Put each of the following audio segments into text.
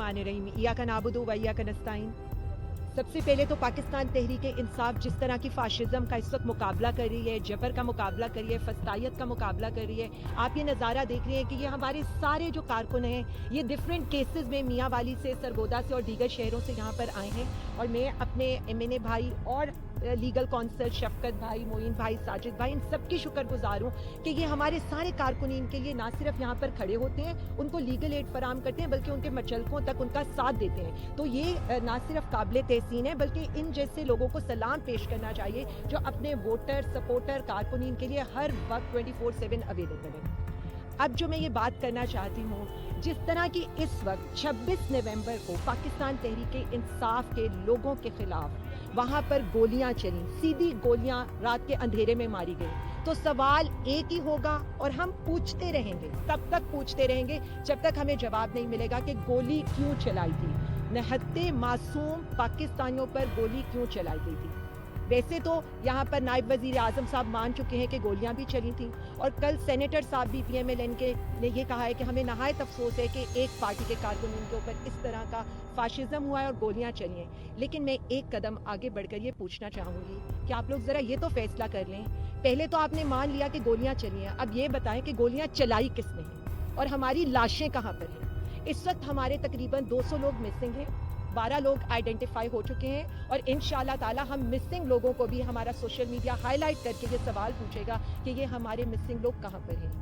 बिस्मिल्लाहिर्रहमानिर्रहीम इय्याका नअबुदु व इय्याका नस्तईन। सबसे पहले तो पाकिस्तान तहरीक इंसाफ जिस तरह की फाशिज्म का इस वक्त मुकाबला कर रही है, जबर का मुकाबला कर रही है, फस्तायत का मुकाबला कर रही है, आप ये नज़ारा देख रहे हैं कि ये हमारे सारे जो कारकुन हैं ये डिफरेंट केसेस में मियाँ वाली से, सरगोदा से और दीगर शहरों से यहाँ पर आए हैं। और मैं अपने MNA भाई और लीगल काउंसिल शफकत भाई, मोइन भाई, साजिद भाई, इन सबकी शुक्रगुजार हूँ कि ये हमारे सारे कारकुनीन के लिए ना सिर्फ यहाँ पर खड़े होते हैं, उनको लीगल एड फराम करते हैं, बल्कि उनके मचलकों तक उनका साथ देते हैं। तो ये ना सिर्फ काबिल तहसीन है, बल्कि इन जैसे लोगों को सलाम पेश करना चाहिए जो अपने वोटर, सपोर्टर, कारकुनीन के लिए हर वक्त 24/7 अवेलेबल है। अब जो मैं ये बात करना चाहती हूँ, जिस तरह की इस वक्त 26 नवंबर को पाकिस्तान तहरीक इंसाफ के लोगों के खिलाफ वहाँ पर गोलियां चली, सीधी गोलियां रात के अंधेरे में मारी गई, तो सवाल एक ही होगा और हम पूछते रहेंगे, तब तक पूछते रहेंगे जब तक हमें जवाब नहीं मिलेगा कि गोली क्यों चलाई थी, निहत्ते मासूम पाकिस्तानियों पर गोली क्यों चलाई गई थी। वैसे तो यहाँ पर नायब वजीर आजम साहब मान चुके हैं कि गोलियां भी चली थी, और कल सेनेटर साहब भी PMLN के ने ये कहा है कि हमें नहायत अफसोस है कि एक पार्टी के कारकुनों के ऊपर इस तरह का फाशिज्म हुआ है और गोलियां चली हैं। लेकिन मैं एक कदम आगे बढ़कर ये पूछना चाहूँगी कि आप लोग ज़रा ये तो फैसला कर लें, पहले तो आपने मान लिया कि गोलियाँ चली हैं, अब ये बताएं कि गोलियाँ चलाई किसने हैं और हमारी लाशें कहाँ पर हैं। इस वक्त हमारे तकरीबन 200 लोग मिसिंग हैं, 12 लोग आइडेंटिफाई हो चुके हैं, और इंशाल्लाह ताला हम मिसिंग लोगों को भी हमारा सोशल मीडिया हाईलाइट करके ये सवाल पूछेगा कि ये हमारे मिसिंग लोग कहाँ पर हैं।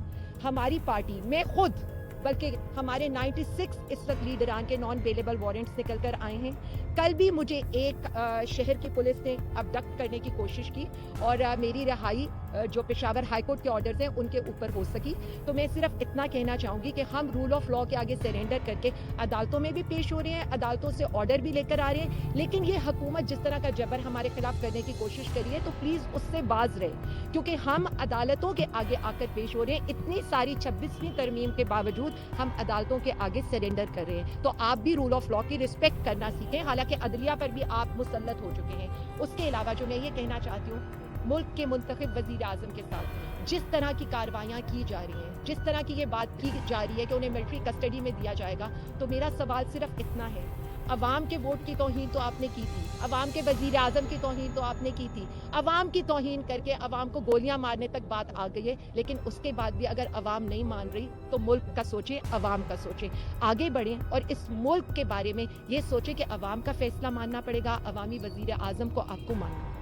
हमारी पार्टी, मैं खुद, बल्कि हमारे 96 इस वक्त लीडरान के नॉन बेलेबल वारंट्स निकल कर आए हैं। कल भी मुझे एक शहर की पुलिस ने अबडक्ट करने की कोशिश की और मेरी रिहाई जो पेशावर हाई कोर्ट के ऑर्डर्स हैं उनके ऊपर हो सकी। तो मैं सिर्फ इतना कहना चाहूँगी कि हम रूल ऑफ लॉ के आगे सरेंडर करके अदालतों में भी पेश हो रहे हैं, अदालतों से ऑर्डर भी लेकर आ रहे हैं, लेकिन ये हुकूमत जिस तरह का जबर हमारे खिलाफ करने की कोशिश करी है तो प्लीज़ उससे बाज रहे, क्योंकि हम अदालतों के आगे आकर पेश हो रहे हैं। इतनी सारी 26वीं तरमीम के बावजूद हम अदालतों के आगे सरेंडर कर रहे हैं। तो आप भी रूल ऑफ लॉ की रिस्पेक्ट करना सीखें, हालांकि अदलिया पर भी आप मुसल्लत हो चुके हैं। उसके अलावा जो मैं ये कहना चाहती हूँ, मुल्क के मुंतखब वजीर आजम के साथ जिस तरह की कार्रवाइयाँ की जा रही हैं, जिस तरह की ये बात की जा रही है कि उन्हें मिलिट्री कस्टडी में दिया जाएगा, तो मेरा सवाल सिर्फ इतना है, अवाम के वोट की तौहीन तो आपने की थी, अवाम के वजीर आजम की तौहीन तो आपने की थी, अवाम की तौहीन करके अवाम को गोलियां मारने तक बात आ गई है, लेकिन उसके बाद भी अगर अवाम नहीं मान रही तो मुल्क का सोचें, अवाम का सोचें, आगे बढ़ें और इस मुल्क के बारे में ये सोचें कि अवाम का फैसला मानना पड़ेगा, अवामी वजीर आजम को आपको मानना।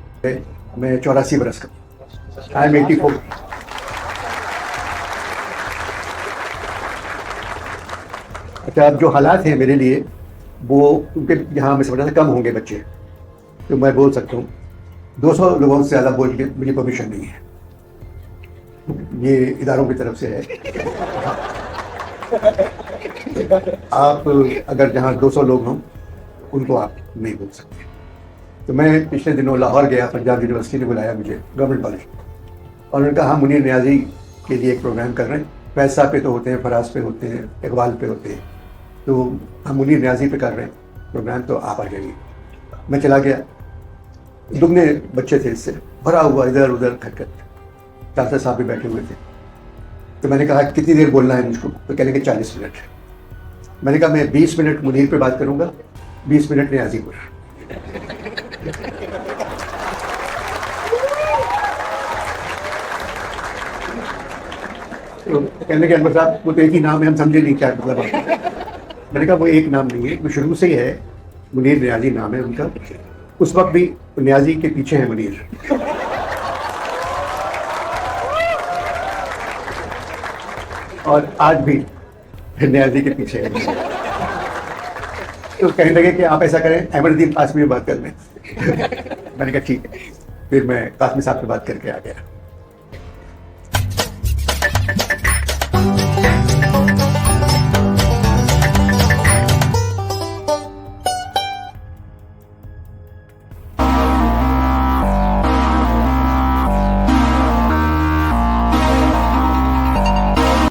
मैं 84 बरस का, आई एम 84। अच्छा, अब जो हालात हैं मेरे लिए वो उनके यहाँ मैं समझा था कम होंगे बच्चे, तो मैं बोल सकता हूँ 200 लोगों से ज़्यादा बोल के मुझे परमिशन नहीं है, ये इदारों की तरफ से है। आप अगर जहाँ 200 लोग हों उनको आप नहीं बोल सकते। तो मैं पिछले दिनों लाहौर गया, पंजाब यूनिवर्सिटी ने बुलाया मुझे, गवर्नमेंट कॉलेज, और उन्होंने कहा हम मुनीर नियाज़ी के लिए एक प्रोग्राम कर रहे हैं, पैसा पे तो होते हैं, फराज पे होते हैं, इकबाल पे होते हैं, तो हम मुनीर नियाज़ी पे कर रहे हैं प्रोग्राम, तो आप आ जाइए। मैं चला गया, दुगने बच्चे थे इससे भरा हुआ, इधर उधर खटखट, चाचा साहब भी बैठे हुए थे। तो मैंने कहा कितनी देर बोलना है मुझको, तो कहने के 40 मिनट। मैंने कहा मैं 20 मिनट मुनीर पे बात करूँगा, 20 मिनट नियाज़ी पर। तो कहने के अनवर साहब वो तो एक ही नाम है, हम समझे नहीं क्या मतलब है। मैंने कहा वो एक नाम नहीं है, वो शुरू से ही है, मुनीर नियाज़ी नाम है उनका। उस वक्त भी नियाज़ी के पीछे है मुनीर, और आज भी नियाज़ी के पीछे है। तो कहने लगे कि आप ऐसा करें, अहमदुद्दीन कासमी में बात कर लें। मैंने कहा ठीक है, फिर मैं कासमी साहब से बात करके आ गया।